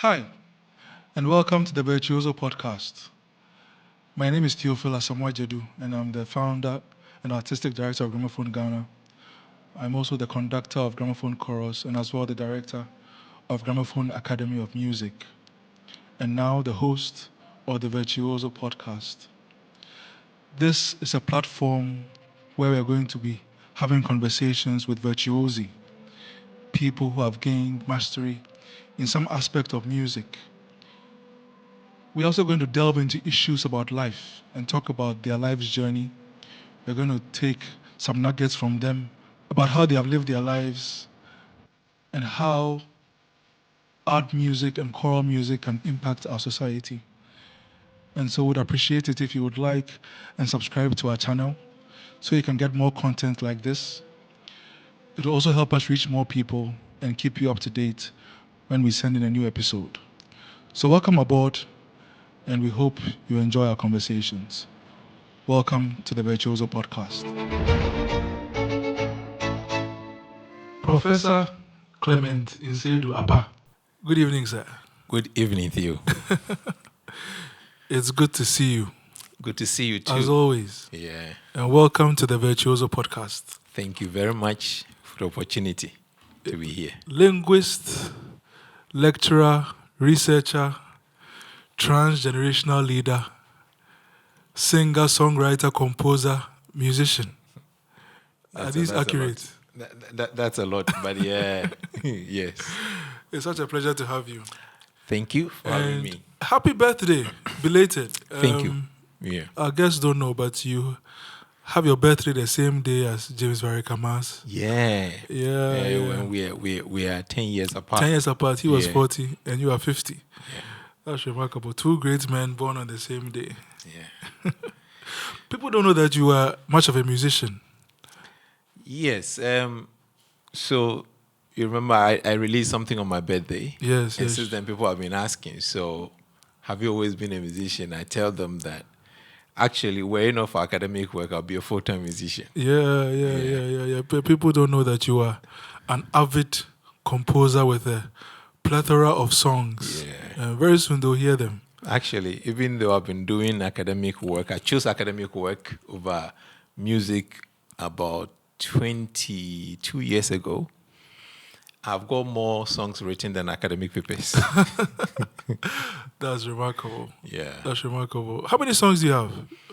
Hi, and welcome to the Virtuoso podcast. My name is Theophil Asamoah-Jedu, and I'm the founder and artistic director of Gramophone Ghana. I'm also the conductor of Gramophone Chorus and as well the director of Gramophone Academy of Music, and now the host of the Virtuoso podcast. This is a platform where we're going to be having conversations with virtuosi, people who have gained mastery in some aspect of music. We're also going to delve into issues about life and talk about their life's journey. We're going to take some nuggets from them about how they have lived their lives and how art music and choral music can impact our society. And so we'd appreciate it if you would like and subscribe to our channel so you can get more content like this. It will also help us reach more people and keep you up to date when we send in a new episode. So welcome aboard, and we hope you enjoy our conversations. Welcome to the Virtuoso podcast. Professor Clement Appah. Good evening, sir. Good evening, Theo. It's good to see you, Good to see you too. as always. Yeah. And welcome to the Virtuoso podcast. Thank you very much for the opportunity to be here. Linguist, lecturer, researcher, transgenerational leader, singer, songwriter, composer, musician. Are these accurate? That's a lot, but yeah, yes. It's such a pleasure to have you. Thank you for having me. Happy birthday, belated. Thank you. Yeah. Our guests don't know, but you have your birthday the same day as James Varikama's. Yeah. Yeah. When we are 10 years apart. 10 years apart, he was Yeah. 40 and you are 50. Yeah. That's remarkable. Two great men born on the same day. Yeah. People don't know that you are much of a musician. Yes. So you remember I released something on my birthday. Yes, And yes. since then people have been asking, so have you always been a musician? I tell them that actually, were it not for academic work, I'll be a full-time musician. Yeah. People don't know that you are an avid composer with a plethora of songs. Yeah. Very soon they'll hear them. Actually, even though I've been doing academic work, I chose academic work over music about 22 years ago. I've got more songs written than academic papers. That's remarkable. Yeah. That's remarkable. How many songs do you have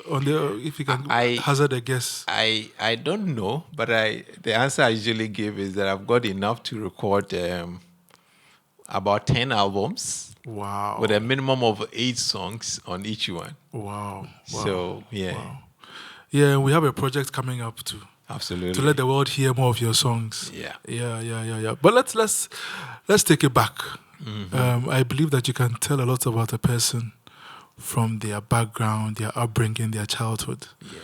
on there? If you can hazard a guess. I don't know, but the answer I usually give is that I've got enough to record about 10 albums. Wow. With a minimum of 8 songs on each one. Wow. So, yeah. Wow. Yeah, we have a project coming up too. Absolutely. To let the world hear more of your songs. Yeah. But let's take it back. Mm-hmm. I believe that you can tell a lot about a person from their background, their upbringing, their childhood. Yeah.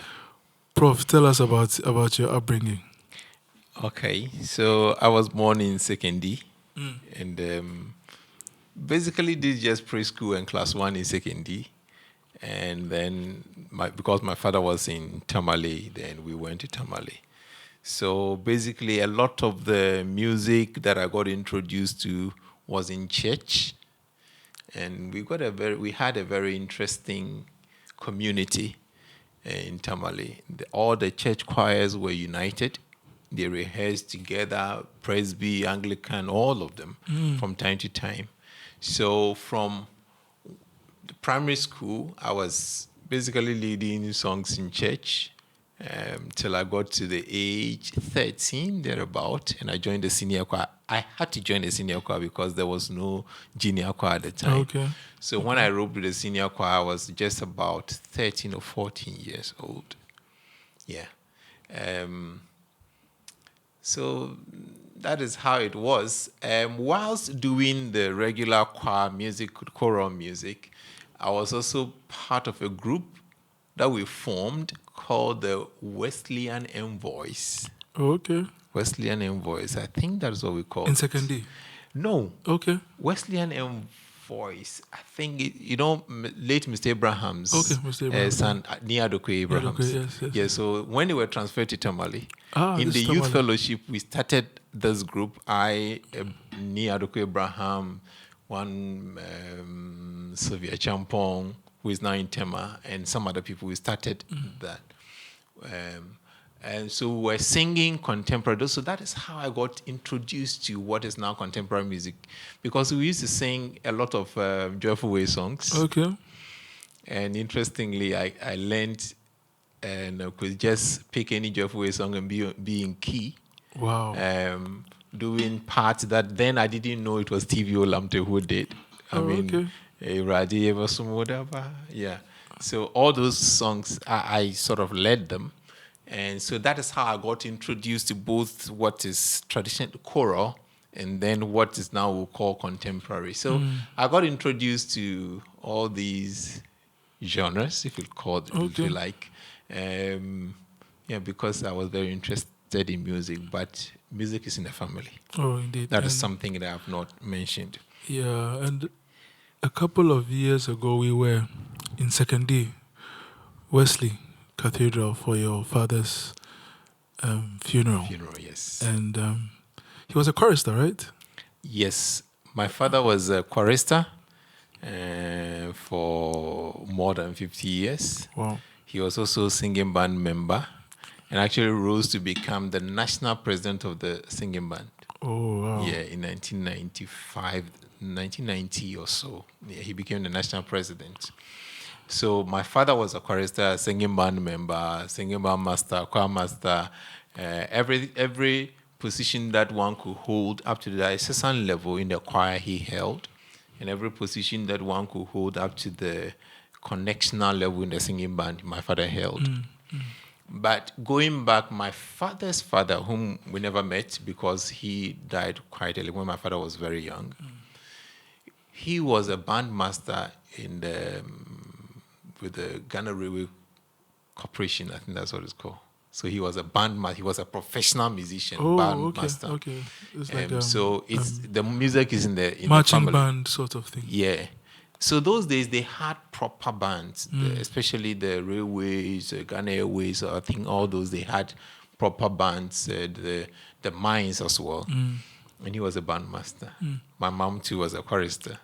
Prof, tell us about your upbringing. Okay, so I was born in Secondary, and basically did just preschool and class 1 in Secondary. And then, because my father was in Tamale, then we went to Tamale. So basically, a lot of the music that I got introduced to was in church, and we had a very interesting community in Tamale. All the church choirs were united. They rehearsed together, Presby, Anglican, all of them, from time to time. So from primary school, I was basically leading songs in church till I got to the age 13, thereabout, and I joined the senior choir. I had to join the senior choir because there was no junior choir at the time. Okay. So when I roped to the senior choir, I was just about 13 or 14 years old. Yeah. So that is how it was. Whilst doing the regular choir music, choral music, I was also part of a group that we formed called the Wesleyan Envoys. Okay. Wesleyan Envoys. I think that's what we call In it. Secondary? No. Okay. Wesleyan Envoys. I think, late Mr. Abraham's Mr. Abraham. son, Niadokwe Abrahams. Yes. Yeah, so when they were transferred to Tamale, in this the Tamale. youth fellowship, we started this group. Niadokwe Abraham, one Sylvia Champong, who is now in Tema, and some other people who started that. And so we were singing contemporary. So that is how I got introduced to what is now contemporary music, because we used to sing a lot of Joyful Way songs. Okay. And interestingly, I learned and I could just pick any Joyful Way song and be in key. Wow. Doing parts that then I didn't know it was TV Olamte who did. Okay. Yeah. So all those songs, I sort of led them. And so that is how I got introduced to both what is traditional choral and then what is now we call contemporary. So I got introduced to all these genres, if you like. Because I was very interested in music, but music is in the family. Oh, indeed. That is something that I have not mentioned. Yeah, and a couple of years ago, we were in Second D, Wesley Cathedral, for your father's funeral. Yes. And he was a chorister, right? Yes. My father was a chorister for more than 50 years. Wow. He was also a singing band member and actually rose to become the national president of the singing band. Oh, wow. Yeah, in 1990 or so. Yeah, he became the national president. So my father was a chorister, singing band member, singing band master, choir master, every position that one could hold up to the assistant level in the choir he held, and every position that one could hold up to the connectional level in the singing band, my father held. But going back, my father's father, whom we never met because he died quite early when my father was very young, he was a band master in with the Ghana Railway Corporation, I think that's what it's called. So he was a band master. He was a professional musician, band master. Okay. It's like so it's the music is in the marching the family. band sort of thing. Yeah. So those days they had proper bands, especially the railways, Ghana Airways. I think all those they had proper bands. The mines as well. And he was a band master. My mom too was a chorister.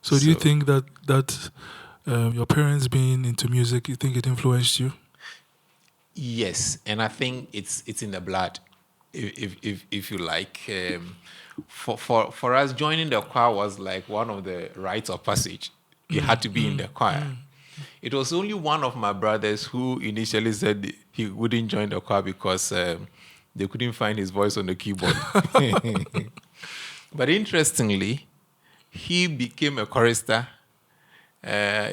So do you think that your parents being into music, you think it influenced you? Yes, and I think it's in the blood, if you like. For us, joining the choir was like one of the rites of passage. You had to be in the choir. It was only one of my brothers who initially said he wouldn't join the choir because they couldn't find his voice on the keyboard. But interestingly, he became a chorister.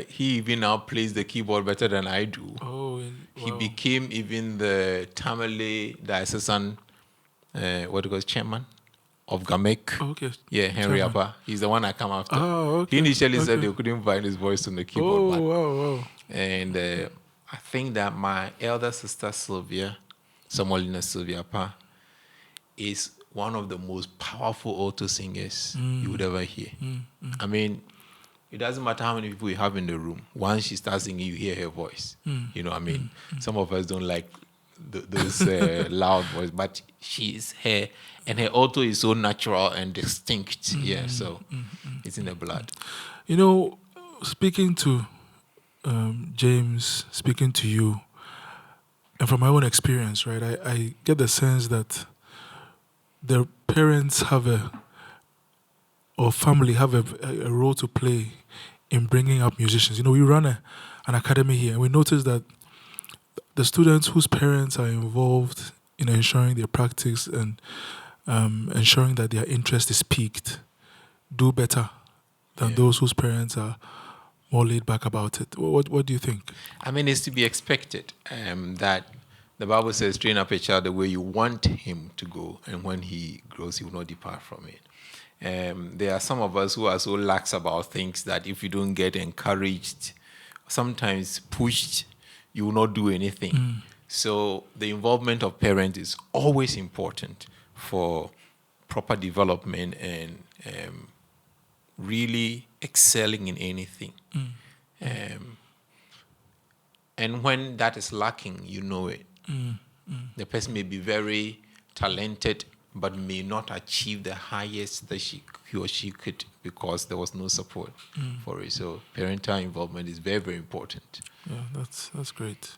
He even now plays the keyboard better than I do. Oh, He became even the Tamale diocesan, chairman of Gamek. Okay. Yeah, Henry Appah. He's the one I come after. Oh, okay. He initially said they couldn't find his voice on the keyboard. Wow. And I think that my elder sister Sylvia, Samuelina Sylvia Appah, is one of the most powerful alto singers you would ever hear. I mean, it doesn't matter how many people you have in the room. Once she starts singing, you hear her voice. You know what I mean? Some of us don't like those loud voice, but she's her, and her alto is so natural and distinct. So it's in the blood. You know, speaking to James, speaking to you, and from my own experience, right, I get the sense that their parents or family have a role to play in bringing up musicians. You know, we run an academy here, and we notice that the students whose parents are involved in ensuring their practice and ensuring that their interest is piqued do better than those whose parents are more laid back about it. What do you think? I mean, it's to be expected that the Bible says, train up a child the way you want him to go, and when he grows, he will not depart from it. There are some of us who are so lax about things that if you don't get encouraged, sometimes pushed, you will not do anything. So the involvement of parents is always important for proper development and really excelling in anything. And when that is lacking, you know it. The person may be very talented, but may not achieve the highest that he or she could because there was no support for it. So parental involvement is very, very important. Yeah, that's great.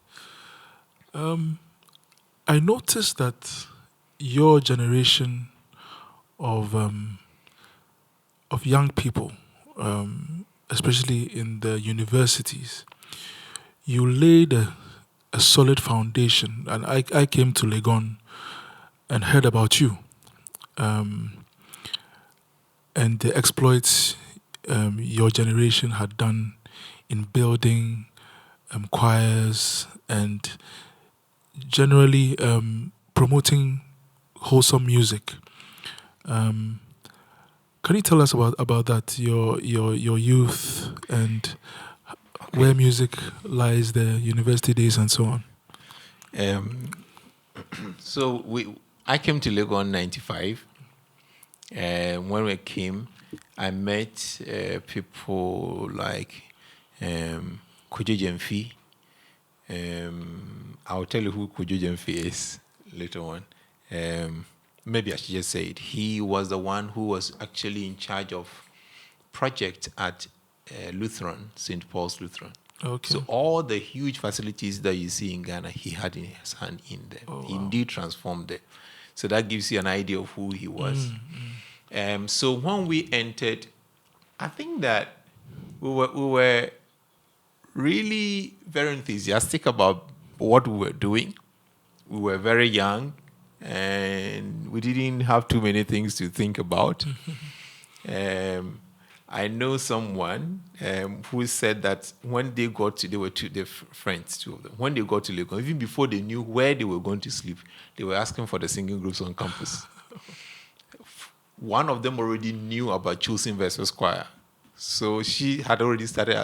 I noticed that your generation of young people, especially in the universities, you laid a solid foundation. And I came to Legon and heard about you, and the exploits your generation had done in building choirs and generally promoting wholesome music. Can you tell us about that, your youth and where music lies, the university days and so on? So I came to Lagos in '95. When we came, I met people like Kojo Jemfi. I'll tell you who Kojo Jemfi is later on. Maybe I should just say it. He was the one who was actually in charge of project at Lutheran, St. Paul's Lutheran. Okay. So all the huge facilities that you see in Ghana, he had in his hand in them. Oh, He wow. indeed transformed them. So that gives you an idea of who he was. So when we entered, I think that we were really very enthusiastic about what we were doing. We were very young, and we didn't have too many things to think about. I know someone who said that when they got to, they were friends, two of them. When they got to Lagos, even before they knew where they were going to sleep, they were asking for the singing groups on campus. One of them already knew about Choosing versus Choir. So she had already started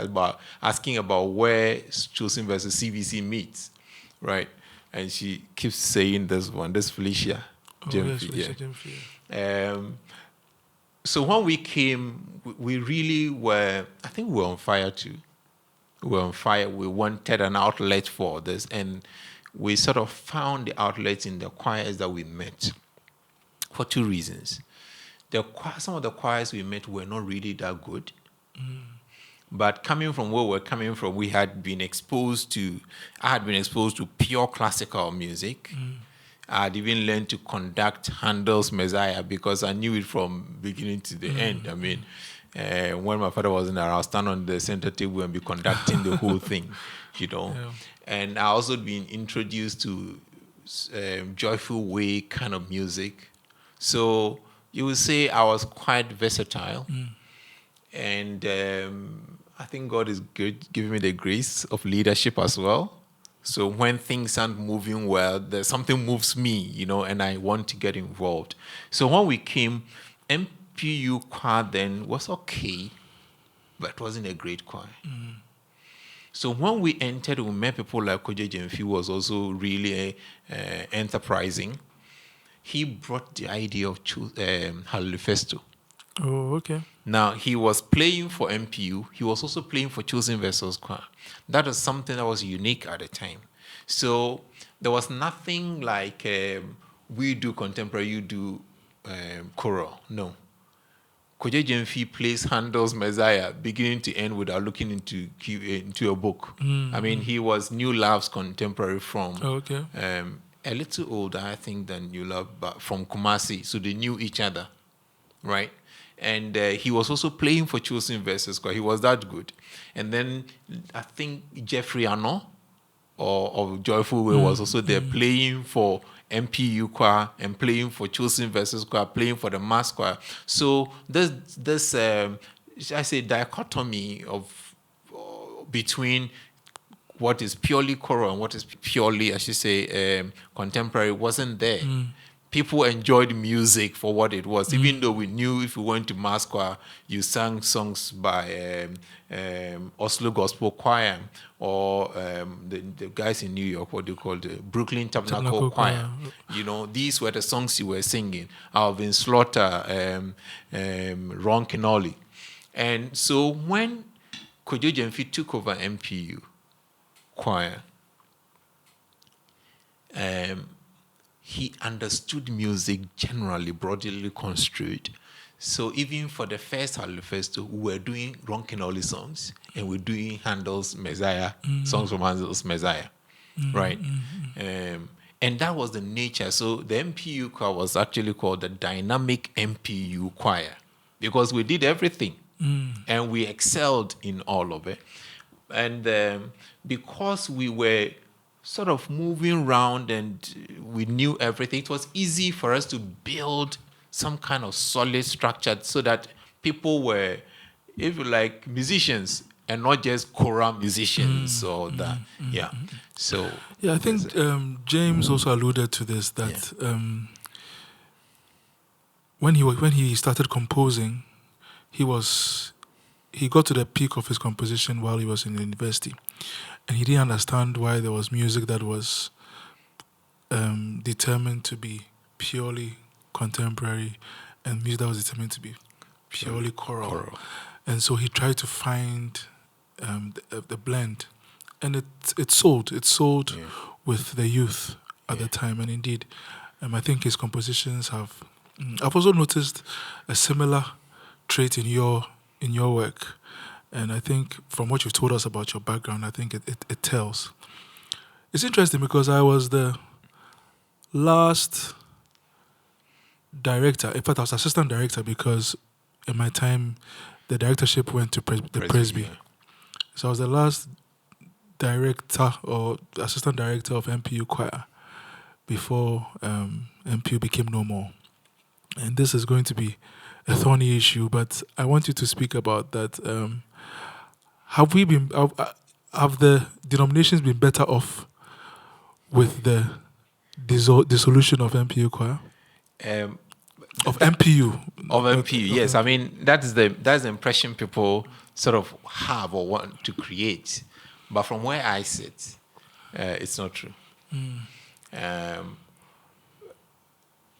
asking about where Choosing versus CVC meets, right? And she keeps saying this one, this Felicia. Yes, Felicia Jemfi. So when we came, we really were, I think we were on fire too. We were on fire. We wanted an outlet for this, and we sort of found the outlets in the choirs that we met for two reasons. Some of the choirs we met were not really that good. But coming from where we're coming from, I had been exposed to pure classical music. I had even learned to conduct Handel's Messiah because I knew it from beginning to the end. I mean, when my father wasn't there, I'll stand on the center table and be conducting the whole thing, you know. Yeah. And I also been introduced to joyful way kind of music. So you would say I was quite versatile. And I think God is giving me the grace of leadership as well. So when things aren't moving well, there's something moves me, you know, and I want to get involved. So when we came, MPU choir then was okay, but it wasn't a great choir. So when we entered, we met people like Kojo Jemfi, who was also really enterprising. He brought the idea of Hallelujah. Oh, okay. Now, he was playing for MPU. He was also playing for Choosing versus Choir. That was something that was unique at the time. So there was nothing like we do contemporary, you do choral. No. Kojo Jemfi plays Handel's Messiah beginning to end without looking into a book. I mean, he was New Love's contemporary from a little older, I think, than New Love, but from Kumasi. So they knew each other, right? And he was also playing for Choosing versus Choir. He was that good. And then I think Jeffrey Ano of Joyful Way was also there playing for MPU choir and playing for Choosing versus Choir, playing for the mass choir. So this I say dichotomy of between what is purely choral and what is purely, I should say, contemporary wasn't there. People enjoyed music for what it was, even though we knew if we went to mass choir, you sang songs by Oslo Gospel Choir or the guys in New York, what they call the Brooklyn Tabernacle Choir. You know, these were the songs you were singing. Alvin Slaughter, Ron Kenoli. And so when Kojo Jemfi took over MPU choir, he understood music generally, broadly construed. So even for the first Manifesto, we were doing Ronkin songs, and we're doing Handel's Messiah, songs from Handel's Messiah, right? And that was the nature. So the MPU choir was actually called the Dynamic MPU Choir, because we did everything, and we excelled in all of it. And because we were sort of moving around and we knew everything, it was easy for us to build some kind of solid structure so that people were, if you like, musicians and not just choral musicians or that. Yeah. So Yeah, I think James also alluded to this, that when he started composing, he got to the peak of his composition while he was in university, and he didn't understand why there was music that was determined to be purely contemporary and music that was determined to be purely choral. And so he tried to find the blend, and it sold with the youth at the time. And indeed, I think his compositions have. I've also noticed a similar trait in your work, and I think from what you've told us about your background, I think it tells. It's interesting because I was the last director. In fact, I was assistant director because in my time, the directorship went to the Presby. Yeah. So I was the last director or assistant director of MPU choir before MPU became no more. And this is going to be a thorny issue, but I want you to speak about that. Have the denominations been better off with the dissolution of MPU choir? Of MPU. Of MPU, yes. I mean, that's the impression people sort of have or want to create. But from where I sit, it's not true.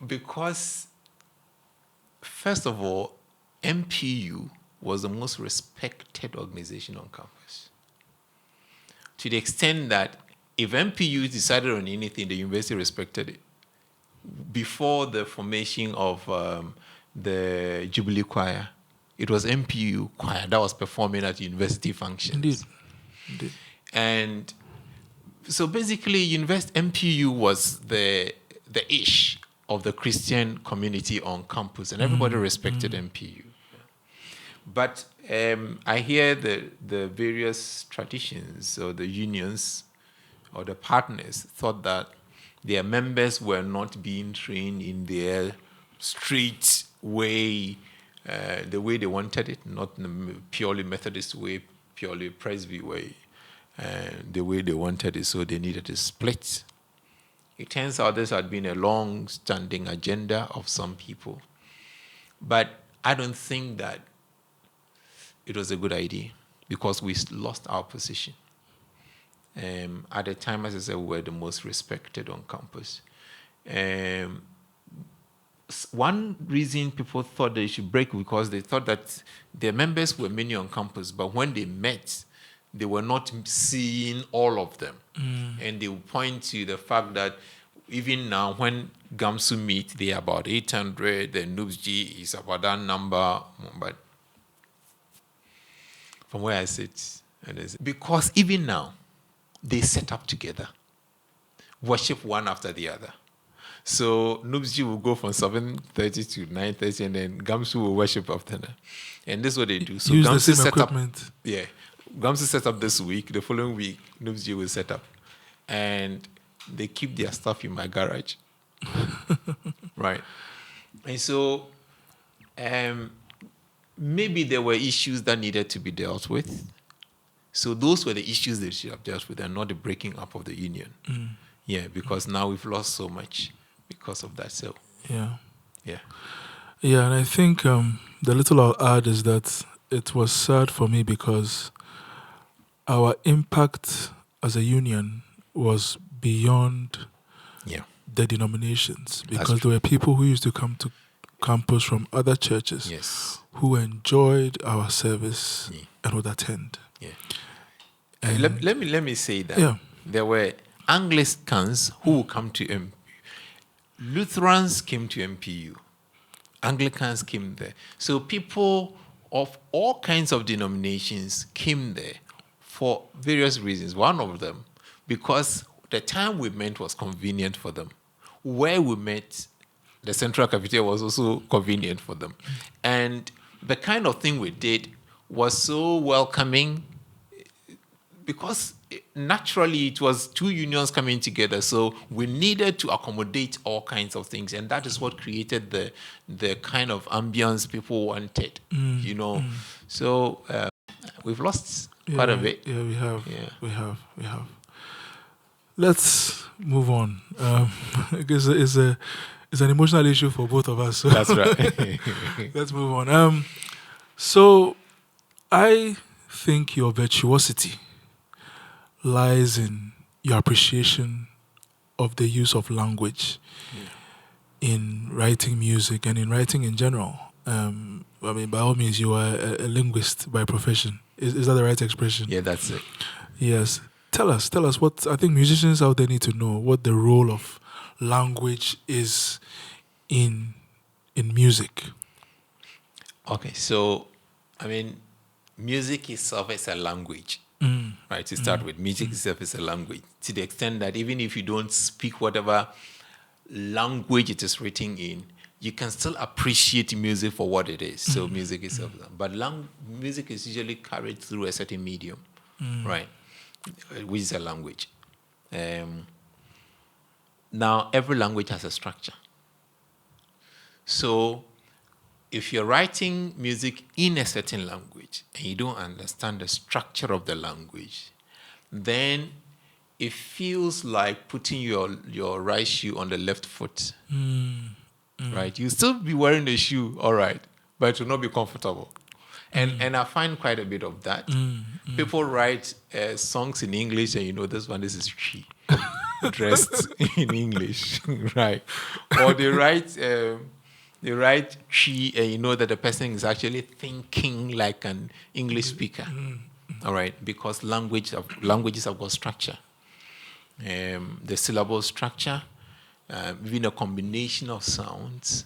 Because, first of all, MPU was the most respected organization on campus. To the extent that if MPU decided on anything, the university respected it. Before the formation of the Jubilee Choir, it was MPU Choir that was performing at university functions. Indeed. And so basically, MPU was the ish of the Christian community on campus, and everybody respected MPU. But I hear the various traditions or the unions or the partners thought that their members were not being trained in their straight way, the way they wanted it, not in the purely Methodist way, purely Presby way, the way they wanted it, so they needed to split. It turns out this had been a long-standing agenda of some people. But I don't think that it was a good idea because we lost our position. At the time, as I said, we were the most respected on campus. One reason people thought they should break because they thought that their members were many on campus, but when they met, they were not seeing all of them. And they would point to the fact that even now, when Gamsu meet, they are about 800, the Noobsg is about that number. But from where I sit, because even now, they set up together, worship one after the other. So Noobsg will go from 7:30 to 9:30, and then Gamsu will worship after that. And this is what they do. So use Gamsu the same set equipment. up. Yeah, Gamsu set up this week. The following week, Noobsg will set up, and they keep their stuff in my garage. Right. And so maybe there were issues that needed to be dealt with. So those were the issues they should have dealt with, and not the breaking up of the union. Yeah, because now we've lost so much because of that. So Yeah. yeah. Yeah, and I think the little I'll add is that it was sad for me because our impact as a union was beyond Yeah. the denominations, because there were people who used to come to campus from other churches Yes. who enjoyed our service Yeah. and would attend. Yeah. And Let me say that Yeah. there were Anglicans who would come to Lutherans came to MPU. Anglicans came there. So people of all kinds of denominations came there for various reasons. One of them, because the time we met was convenient for them. Where we met, the central cafeteria, was also convenient for them. And the kind of thing we did was so welcoming because naturally it was two unions coming together, so we needed to accommodate all kinds of things, and that is what created the kind of ambience people wanted, So we've lost quite a bit. Yeah, we have. Yeah. We have. Let's move on. Because it's an emotional issue for both of us. So That's right. let's move on. So I think your virtuosity lies in your appreciation of the use of language in writing music and in writing in general. By all means, you are a linguist by profession. Is that the right expression? Yeah, that's it. Yes. Tell us what I think musicians out there need to know, what the role of language is in music. Okay, so music itself is a language. Right, to start with, music itself is a language, to the extent that even if you don't speak whatever language it is written in, you can still appreciate music for what it is. So music itself, but music is usually carried through a certain medium, right, which is a language. Now, every language has a structure. So if you're writing music in a certain language and you don't understand the structure of the language, then it feels like putting your right shoe on the left foot. Right? You'll still be wearing the shoe, all right, but it will not be comfortable. And I find quite a bit of that. People write songs in English and this is she dressed in English, right? Or they write she, and you know that the person is actually thinking like an English speaker, all right? Because languages have got structure. The syllable structure, even a combination of sounds,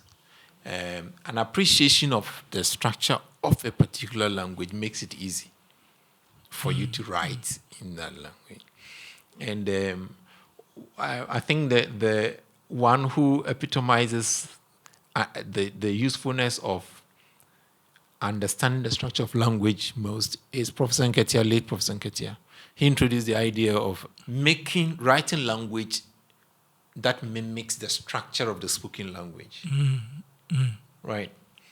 an appreciation of the structure of a particular language makes it easy for you to write in that language. And I think that the one who epitomizes the usefulness of understanding the structure of language most is Professor Nketia, late Professor Nketia. He introduced the idea of writing language that mimics the structure of the spoken language. Right?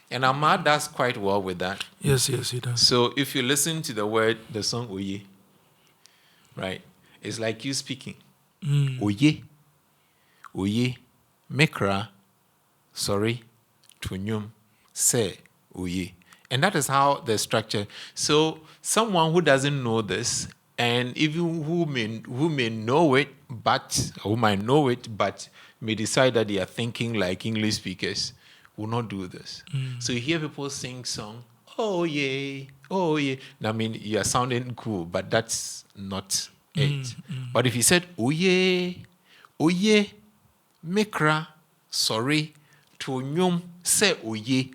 And Ahmad does quite well with that. Yes, he does. So if you listen to the song Oye, right, it's like you speaking. Oye, Oye, Mekra, sorry, Tunyum, Se, Oye. And that is how the structure. So someone who doesn't know this, and even who may know it, who might know it, but may decide that they are thinking like English speakers, will not do this. So you hear people sing song, oh yeah, oh yeah. I mean, you are sounding cool, but that's not it. But if you said, oh yeah, Mekra, sorry, Tonyum, say oh yeah,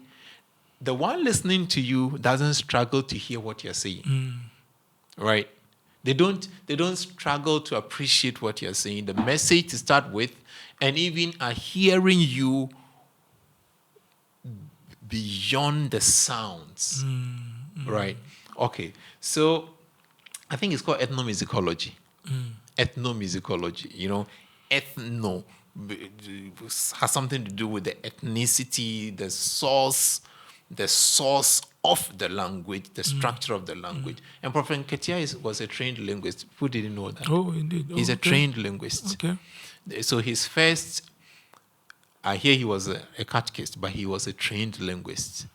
the one listening to you doesn't struggle to hear what you're saying. Right? They don't struggle to appreciate what you're saying, the message to start with, and even are hearing you beyond the sounds. Right? Okay. So I think it's called ethnomusicology. Ethnomusicology, ethno has something to do with the ethnicity, the source of the language, the structure of the language. And Prof. Nketia was a trained linguist. Who didn't know that? Oh, indeed. He's a trained linguist. Okay. So his first, I hear he was a catechist, but he was a trained linguist.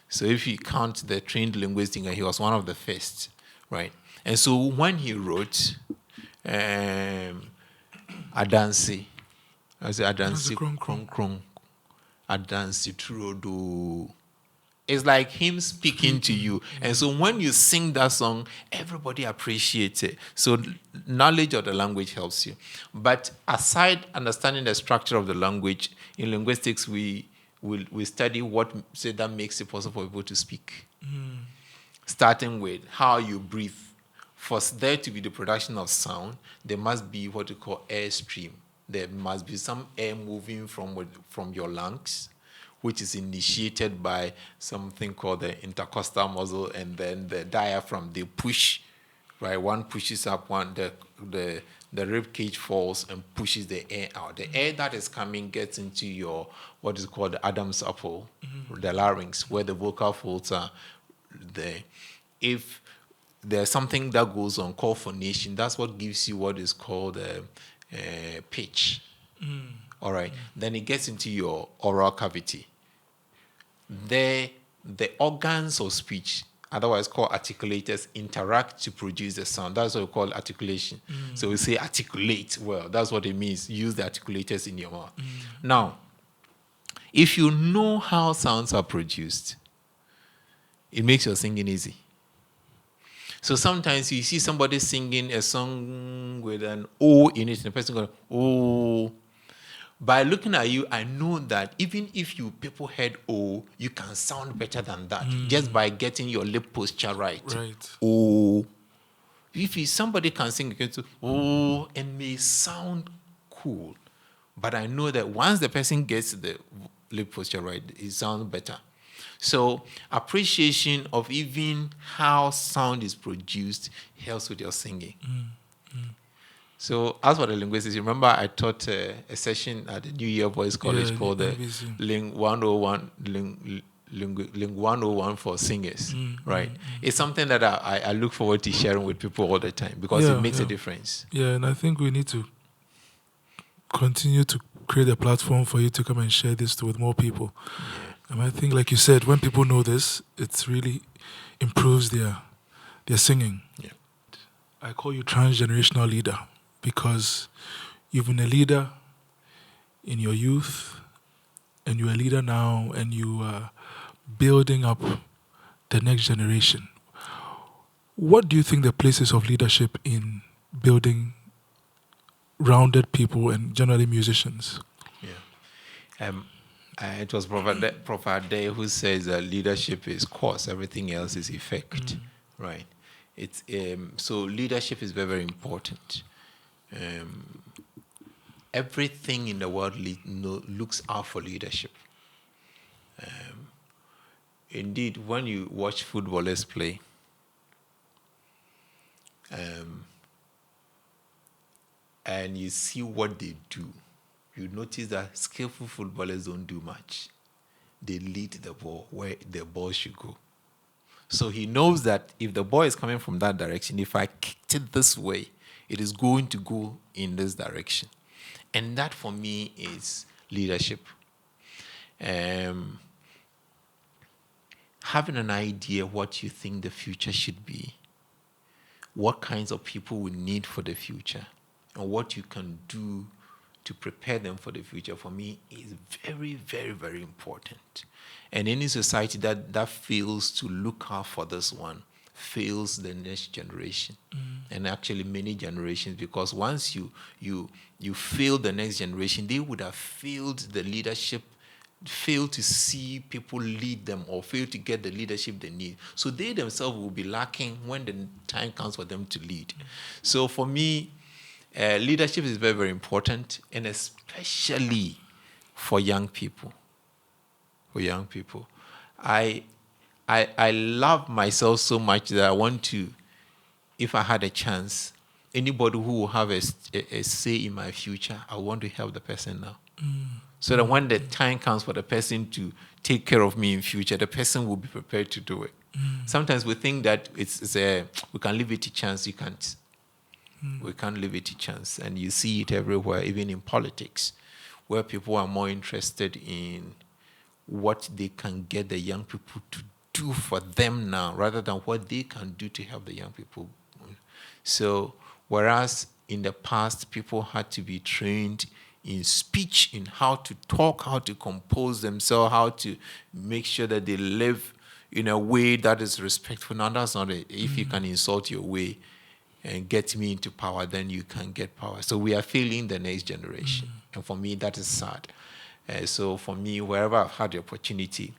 So if you count the trained linguist, he was one of the first, right? And so when he wrote Adansi, I say Adansi Krong Krong, Adansi Turodo, It's like him speaking to you. And so when you sing that song, everybody appreciates it. So knowledge of the language helps you. But aside understanding the structure of the language, in linguistics, we study what say that makes it possible for people to speak. Starting with how you breathe. For there to be the production of sound, there must be what we call airstream. There must be some air moving from your lungs, which is initiated by something called the intercostal muscle, and then the diaphragm. They push, right? One pushes up, the rib cage falls and pushes the air out. The air that is coming gets into your what is called the Adam's apple, the larynx, where the vocal folds are there. If there's something that goes on called phonation, that's what gives you what is called pitch. All right. Then it gets into your oral cavity. There, the organs of speech, otherwise called articulators, interact to produce the sound. That's what we call articulation. So we say articulate well. That's what it means. Use the articulators in your mouth. Now, if you know how sounds are produced, it makes your singing easy. So sometimes you see somebody singing a song with an O in it, and the person goes, oh. By looking at you, I know that even if people heard O, you can sound better than that just by getting your lip posture right. O. If somebody can sing against O and may sound cool, but I know that once the person gets the lip posture right, it sounds better. So appreciation of even how sound is produced helps with your singing. So as for the linguistics, remember I taught a session at the New Year Voice College called the Ling 101, Ling 101 for singers, right? It's something that I look forward to sharing with people all the time because it makes a difference. Yeah, and I think we need to continue to create a platform for you to come and share this with more people. And I think, like you said, when people know this, it really improves their singing. Yeah. I call you transgenerational leader because you've been a leader in your youth, and you're a leader now, and you are building up the next generation. What do you think the places of leadership in building rounded people and generally musicians? Yeah. It was Prof. Ade who says that leadership is cause, everything else is effect, right? It's so leadership is very, very important. Everything in the world looks out for leadership. Indeed, when you watch footballers play, and you see what they do, you notice that skillful footballers don't do much. They lead the ball where the ball should go. So he knows that if the ball is coming from that direction, if I kicked it this way, it is going to go in this direction. And that for me is leadership. Having an idea what you think the future should be, what kinds of people we need for the future, and what you can do to prepare them for the future, for me, is very, very, very important. And any society that fails to look out for this one fails the next generation, and actually many generations, because once you fail the next generation, they would have failed the leadership, failed to see people lead them, or fail to get the leadership they need. So they themselves will be lacking when the time comes for them to lead. So for me, leadership is very, very important, and especially for young people. For young people, I love myself so much that I want to, if I had a chance, anybody who will have a say in my future, I want to help the person now. So that when the time comes for the person to take care of me in future, the person will be prepared to do it. Sometimes we think that we can leave it to chance. You can't. We can't leave it to chance. And you see it everywhere, even in politics, where people are more interested in what they can get the young people to do for them now, rather than what they can do to help the young people. So, whereas in the past, people had to be trained in speech, in how to talk, how to compose themselves, how to make sure that they live in a way that is respectful. Now, that's not it. If you can insult your way and get me into power, then you can get power. So we are failing the next generation. And for me, that is sad. So for me, wherever I've had the opportunity,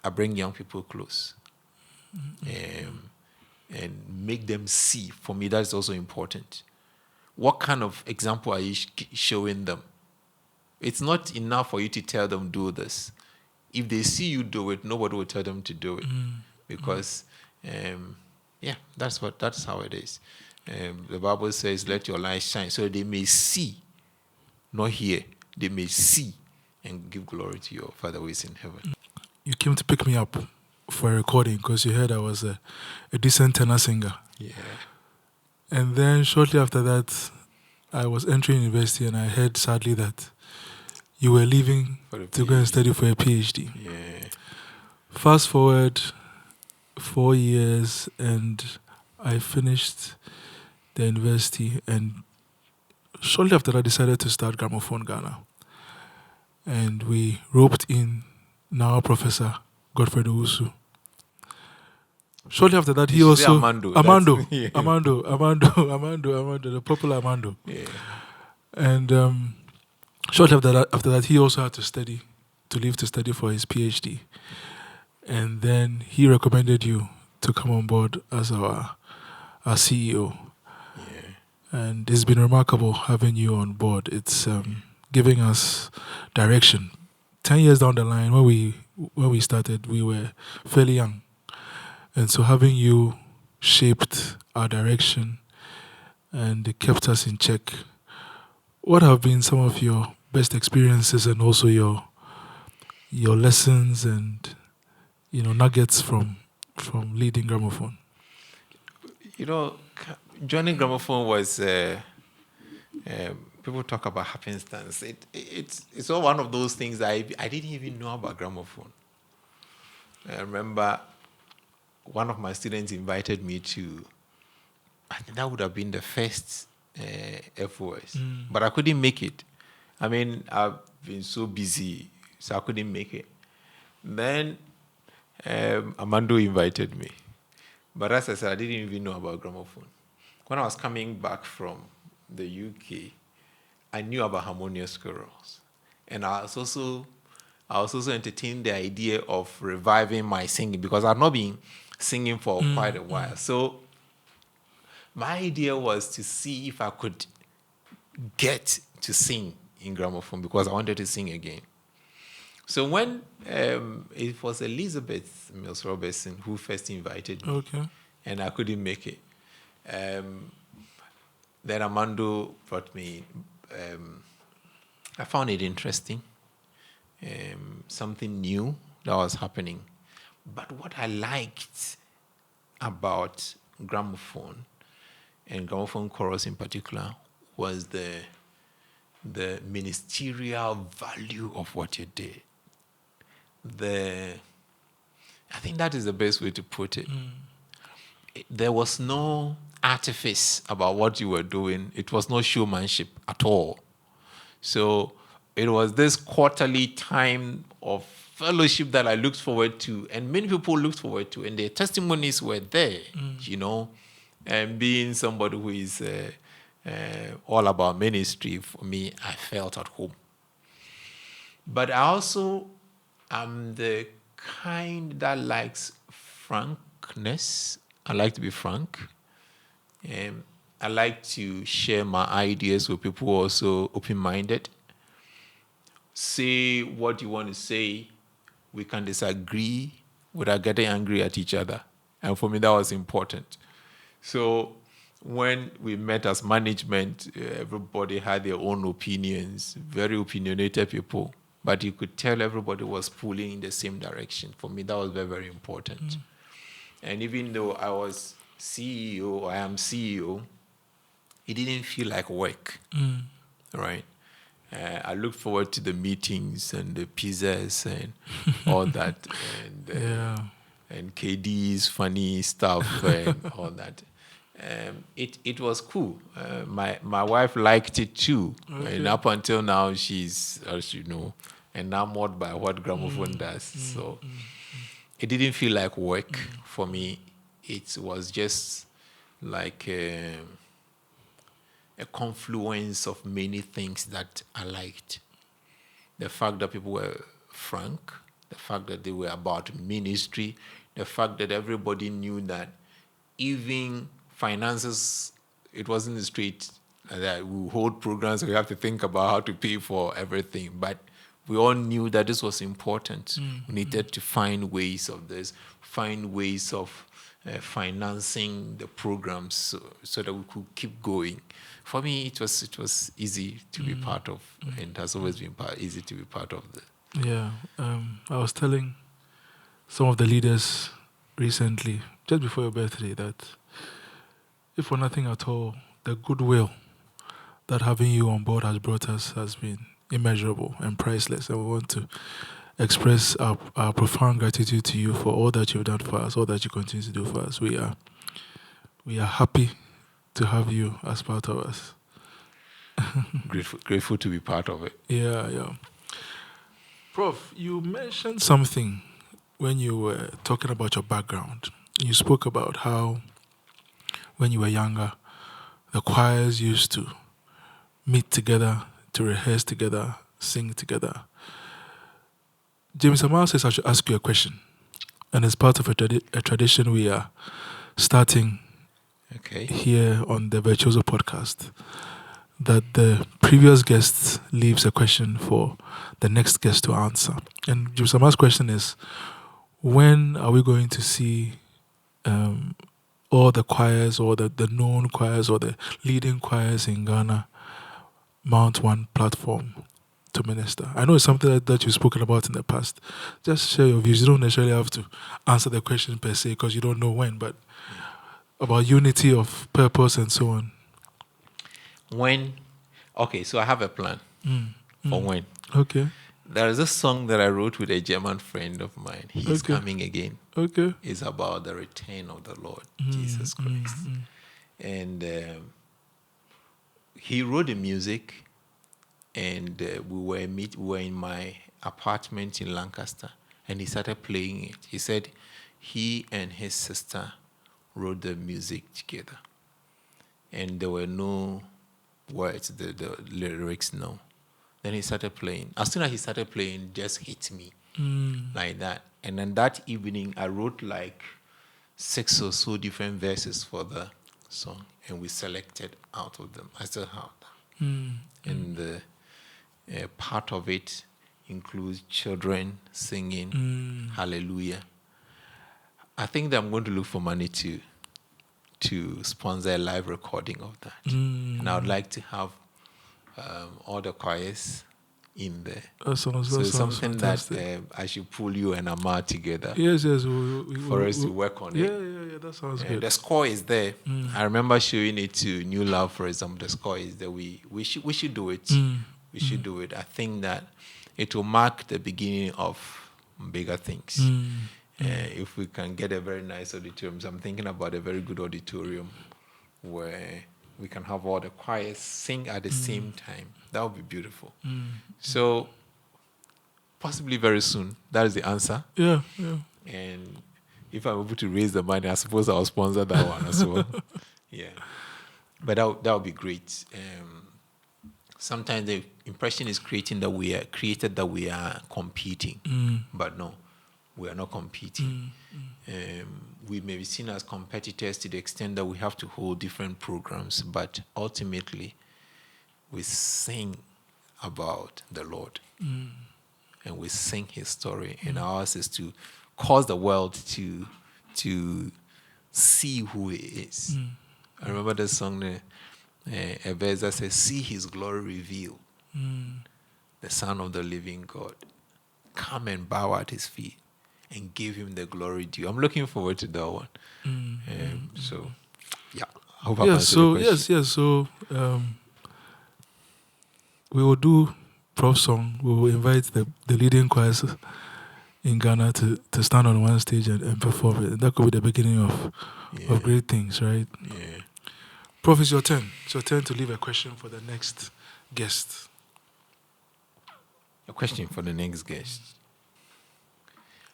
I bring young people close. And make them see. For me, that's also important. What kind of example are you showing them? It's not enough for you to tell them, do this. If they see you do it, nobody will tell them to do it. Because, that's how it is. The Bible says, let your light shine, so they may see, not hear. They may see and give glory to your Father who is in heaven. You came to pick me up for a recording because you heard I was a decent tenor singer. Yeah. And then shortly after that, I was entering university and I heard sadly that you were leaving to go and study for a PhD. Yeah. Fast forward 4 years and I finished the university, and shortly after that I decided to start Gramophone Ghana. And we roped in now Professor Godfrey Owusu. Shortly after that, he also Amando, the popular Amando. Yeah. And shortly after that, he also had to leave to study for his PhD. And then he recommended you to come on board as our CEO. Yeah. And it's been remarkable having you on board. It's giving us direction. 10 years down the line, when we started, we were fairly young. And so having you shaped our direction and it kept us in check. What have been some of your best experiences and also your lessons and nuggets from leading Gramophone? Joining Gramophone was people talk about happenstance. It's all one of those things that I didn't even know about Gramophone. I remember one of my students invited me to, I think that would have been the first FOS, but I couldn't make it. I mean, I've been so busy, so I couldn't make it. Then Amando invited me. But as I said, I didn't even know about Gramophone. When I was coming back from the UK, I knew about harmonious chorals. And I was also entertaining the idea of reviving my singing because I'd not been singing for quite a while. So my idea was to see if I could get to sing in Gramophone because I wanted to sing again. So when it was Elizabeth Mills Robertson who first invited me, and I couldn't make it. Then Amando brought me. I found it interesting, something new that was happening. But what I liked about Gramophone, and Gramophone chorus in particular, was the ministerial value of what you did. I think that is the best way to put it. There was no artifice about what you were doing. It was no showmanship at all. So it was this quarterly time of fellowship that I looked forward to, and many people looked forward to, and their testimonies were there, and being somebody who is all about ministry, for me, I felt at home. But I also am the kind that likes frankness. I like to be frank. I like to share my ideas with people who are also open-minded. Say what you want to say. We can disagree without getting angry at each other. And for me, that was important. So when we met as management, everybody had their own opinions, very opinionated people. But you could tell everybody was pulling in the same direction. For me, that was very, very important. And even though I was CEO, or I am CEO, it didn't feel like work, right? I look forward to the meetings and the pizzas and all that, and KD's funny stuff and all that. It was cool. My wife liked it too, and up until now she's, as you know, enamored by what Gramophone does. So it didn't feel like work for me. It was just like a confluence of many things that I liked. The fact that people were frank, the fact that they were about ministry, the fact that everybody knew that even finances, it wasn't straight that we hold programs, we have to think about how to pay for everything. But we all knew that this was important. We needed to find ways of this, find ways of financing the programs so that we could keep going. For me, it was easy to be part of, and it has always been easy to be part of the. Yeah, I was telling some of the leaders recently, just before your birthday, that if for nothing at all, the goodwill that having you on board has brought us has been immeasurable and priceless. And we want to express our profound gratitude to you for all that you've done for us, all that you continue to do for us. We are happy to have you as part of us. Grateful to be part of it. Yeah. Prof, you mentioned something when you were talking about your background. You spoke about how when you were younger, the choirs used to meet together, to rehearse together, sing together. James Amal says I should ask you a question. And as part of a tradition we are starting here on the Virtuoso podcast, that the previous guest leaves a question for the next guest to answer. And James Amal's question is, when are we going to see all the choirs or the known choirs or the leading choirs in Ghana mount one platform to minister? I know it's something that you've spoken about in the past. Just share your views. You don't necessarily have to answer the question per se because you don't know when, but about unity of purpose and so on. When? Okay, so I have a plan for when. Okay. There is a song that I wrote with a German friend of mine. He's coming again. Okay. It's about the return of the Lord Jesus Christ. And he wrote the music, and we were in my apartment in Lancaster, and he started playing it. He said he and his sister wrote the music together, and there were no words, the lyrics, no. Then he started playing. As soon as he started playing, just hit me like that. And then that evening, I wrote like 6 or so different verses for the song, and we selected out of them. I still have them. And the part of it includes children singing Hallelujah. I think that I'm going to look for money to sponsor a live recording of that. And I would like to have all the choirs in there. So it's something fantastic. That I should pull you and Amma together. Yes. For us to work on it. Yeah, that sounds good. The score is there. I remember showing it to New Love, for example. The score is there. We should do it. We should do it. I think that it will mark the beginning of bigger things. If we can get a very nice auditorium, so I'm thinking about a very good auditorium where we can have all the choirs sing at the same time. That would be beautiful. So, possibly very soon. That is the answer. Yeah. And if I'm able to raise the money, I suppose I'll sponsor that one as well. Yeah. But that would be great. Sometimes the impression is created that we are competing. But no, we are not competing. We may be seen as competitors to the extent that we have to hold different programs, but ultimately we sing about the Lord and we sing his story, and ours is to cause the world to see who he is. I remember the song, a verse that says, "See his glory revealed, the Son of the living God. Come and bow at his feet and give him the glory due." I'm looking forward to that one. So, yeah. I hope I've answered the question. Yes. So, we will do Prof song. We will invite the leading choirs in Ghana to stand on one stage and perform it. And that could be the beginning of great things, right? Yeah. Prof, it's your turn. It's your turn to leave a question for the next guest. A question for the next guest.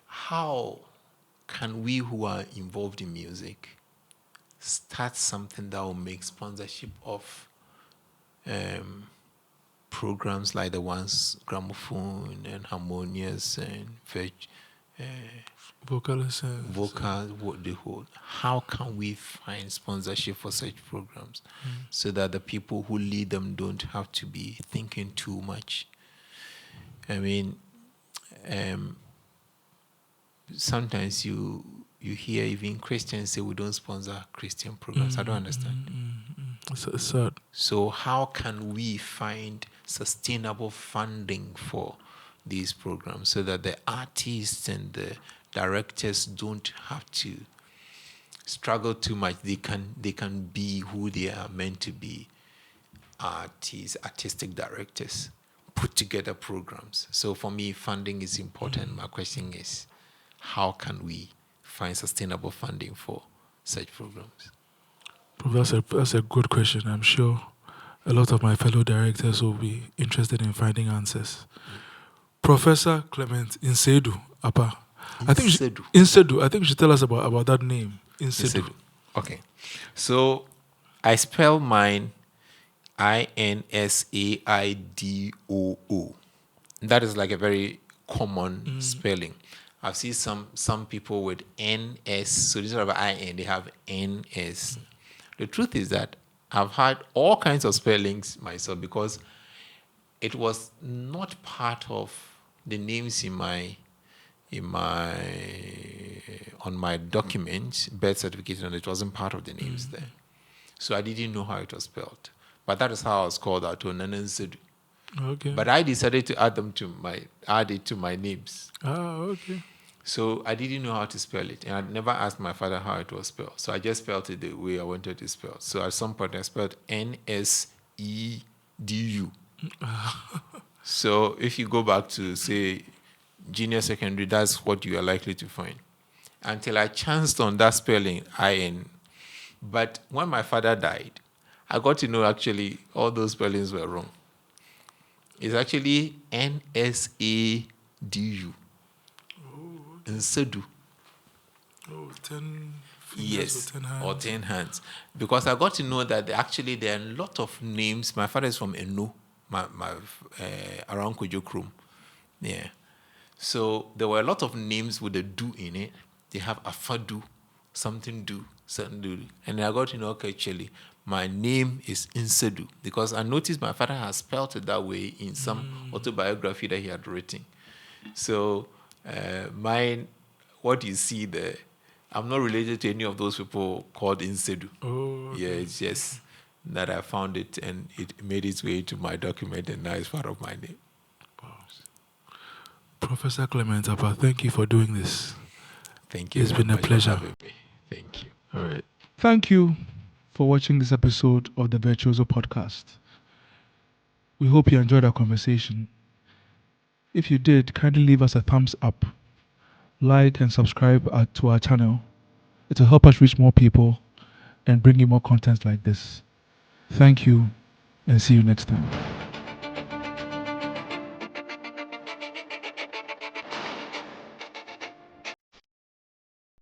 How can we who are involved in music start something that will make sponsorship of programs like the ones Gramophone and Harmonious and Vocal lessons. vocal, what the whole. How can we find sponsorship for such programs so that the people who lead them don't have to be thinking too much? I mean, sometimes you hear even Christians say we don't sponsor Christian programs. I don't understand. It's sad. So how can we find sustainable funding for these programs so that the artists and the directors don't have to struggle too much? They can be who they are meant to be, artistic directors, put together programs. So for me, funding is important. My question is, how can we find sustainable funding for such programs? Professor, that's a good question. I'm sure a lot of my fellow directors will be interested in finding answers. Professor Clement Appah. I think you should tell us about that name. Insedu. Okay. So I spell mine Insaidoo. That is like a very common spelling. I've seen some people with NS, so instead of IN, they have NS. The truth is that I've had all kinds of spellings myself because it was not part of the names on my document, birth certificate, and it wasn't part of the names there. So I didn't know how it was spelled. But that is how I was called out to Nanansedu. Okay. But I decided to add it to my names. Okay. So I didn't know how to spell it, and I never asked my father how it was spelled. So I just spelled it the way I wanted to spell. So at some point I spelled Nsedu. So if you go back to, say, junior secondary, that's what you are likely to find. Until I chanced on that spelling, IN. But when my father died, I got to know actually all those spellings were wrong. It's actually Nsadu. Nsedu. 10 fingers. Yes, or 10 hands. or 10 hands. Because I got to know that actually there are a lot of names. My father is from Inua, around Kujokrum. Yeah. So there were a lot of names with a do in it. They have Afadu, something do. And I got to know, okay, actually, my name is Insedu. Because I noticed my father has spelled it that way in some autobiography that he had written. So mine, what you see there, I'm not related to any of those people called Insedu. Okay. Yeah, it's just that I found it and it made its way to my document and now it's part of my name. Professor Clement Appah, thank you for doing this. Thank you. It's been a pleasure. Thank you. All right. Thank you for watching this episode of the Virtuoso podcast. We hope you enjoyed our conversation. If you did, kindly leave us a thumbs up, like and subscribe to our channel. It will help us reach more people and bring you more content like this. Thank you and see you next time.